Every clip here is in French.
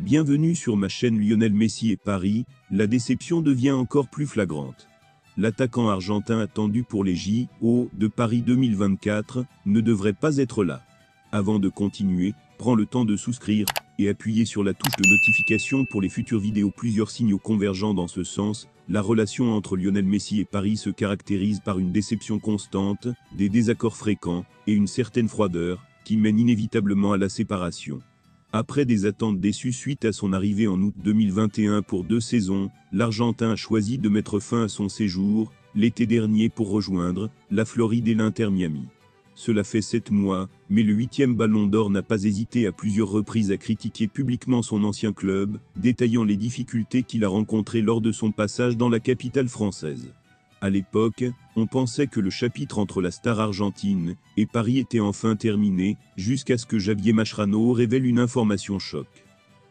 Bienvenue sur ma chaîne Lionel Messi et Paris, la déception devient encore plus flagrante. L'attaquant argentin attendu pour les JO de Paris 2024 ne devrait pas être là. Avant de continuer, prends le temps de souscrire et appuyer sur la touche de notification pour les futures vidéos. Plusieurs signaux convergents dans ce sens. La relation entre Lionel Messi et Paris se caractérise par une déception constante, des désaccords fréquents et une certaine froideur qui mène inévitablement à la séparation. Après des attentes déçues suite à son arrivée en août 2021 pour 2 saisons, l'Argentin a choisi de mettre fin à son séjour l'été dernier pour rejoindre la Floride et l'Inter Miami. Cela fait 7 mois, mais le 8e Ballon d'Or n'a pas hésité à plusieurs reprises à critiquer publiquement son ancien club, détaillant les difficultés qu'il a rencontrées lors de son passage dans la capitale française. À l'époque, on pensait que le chapitre entre la star argentine et Paris était enfin terminé, jusqu'à ce que Javier Mascherano révèle une information choc.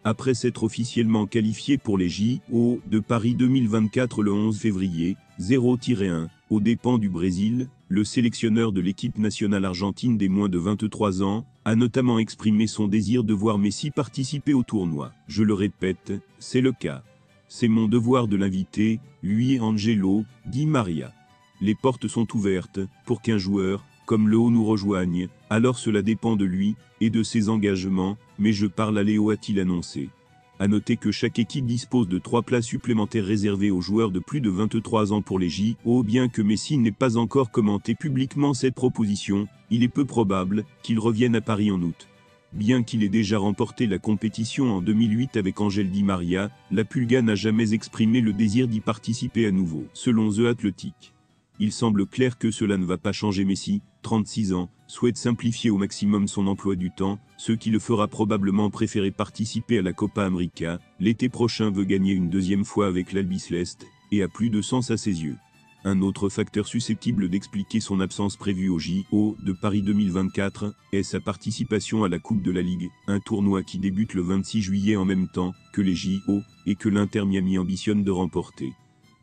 Après s'être officiellement qualifié pour les JO de Paris 2024 le 11 février, 0-1, aux dépens du Brésil, le sélectionneur de l'équipe nationale argentine des moins de 23 ans a notamment exprimé son désir de voir Messi participer au tournoi. Je le répète, c'est le cas. C'est mon devoir de l'inviter, lui et Angelo Di Maria. Les portes sont ouvertes pour qu'un joueur comme Léo nous rejoigne, alors cela dépend de lui et de ses engagements, mais je parle à Léo, a-t-il annoncé. À noter que chaque équipe dispose de 3 places supplémentaires réservées aux joueurs de plus de 23 ans pour les JO. Bien que Messi n'ait pas encore commenté publiquement cette proposition, il est peu probable qu'il revienne à Paris en août. Bien qu'il ait déjà remporté la compétition en 2008 avec Angel Di Maria, la Pulga n'a jamais exprimé le désir d'y participer à nouveau. Selon The Athletic, il semble clair que cela ne va pas changer. Messi, 36 ans, souhaite simplifier au maximum son emploi du temps, ce qui le fera probablement préférer participer à la Copa América. L'été prochain veut gagner une deuxième fois avec l'Albiceleste, et a plus de sens à ses yeux. Un autre facteur susceptible d'expliquer son absence prévue aux JO de Paris 2024 est sa participation à la Coupe de la Ligue, un tournoi qui débute le 26 juillet en même temps que les JO et que l'Inter Miami ambitionne de remporter.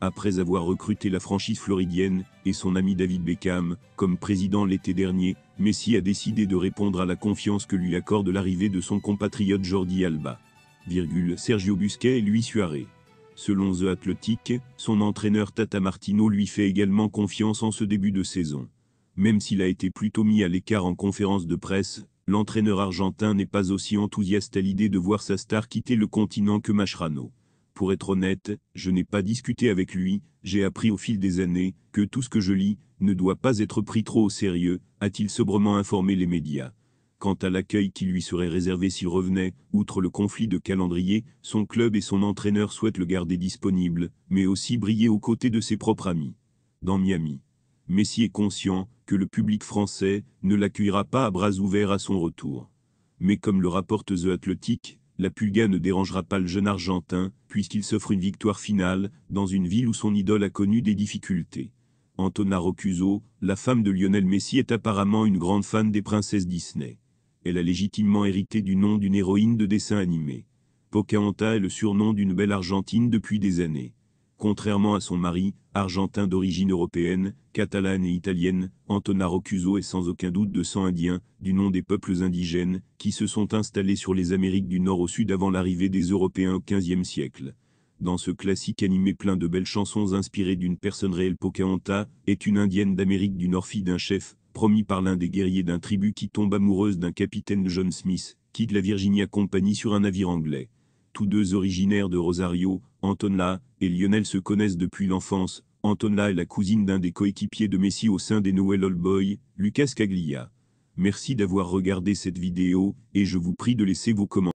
Après avoir recruté la franchise floridienne et son ami David Beckham comme président l'été dernier, Messi a décidé de répondre à la confiance que lui accorde l'arrivée de son compatriote Jordi Alba, Sergio Busquets et Luis Suarez. Selon The Athletic, son entraîneur Tata Martino lui fait également confiance en ce début de saison. Même s'il a été plutôt mis à l'écart en conférence de presse, l'entraîneur argentin n'est pas aussi enthousiaste à l'idée de voir sa star quitter le continent que Mascherano. Pour être honnête, je n'ai pas discuté avec lui, j'ai appris au fil des années que tout ce que je lis ne doit pas être pris trop au sérieux, a-t-il sobrement informé les médias. Quant à l'accueil qui lui serait réservé s'il revenait, outre le conflit de calendrier, son club et son entraîneur souhaitent le garder disponible, mais aussi briller aux côtés de ses propres amis. Dans Miami, Messi est conscient que le public français ne l'accueillera pas à bras ouverts à son retour. Mais comme le rapporte The Athletic, la Pulga ne dérangera pas le jeune Argentin, puisqu'il s'offre une victoire finale, dans une ville où son idole a connu des difficultés. Antonella Roccuzzo, la femme de Lionel Messi, est apparemment une grande fan des princesses Disney. Elle a légitimement hérité du nom d'une héroïne de dessin animé. Pocahontas est le surnom d'une belle Argentine depuis des années. Contrairement à son mari, argentin d'origine européenne, catalane et italienne, Antonella Roccuzzo est sans aucun doute de sang indien, du nom des peuples indigènes, qui se sont installés sur les Amériques du Nord au Sud avant l'arrivée des Européens au XVe siècle. Dans ce classique animé plein de belles chansons inspirées d'une personne réelle, Pocahontas est une indienne d'Amérique du Nord, fille d'un chef, promis par l'un des guerriers d'un tribu qui tombe amoureuse d'un capitaine John Smith, quitte la Virginia Company sur un navire anglais. Tous deux originaires de Rosario, Antonella et Lionel se connaissent depuis l'enfance. Antonella est la cousine d'un des coéquipiers de Messi au sein des Newell's Old Boys, Lucas Caglia. Merci d'avoir regardé cette vidéo, et je vous prie de laisser vos commentaires.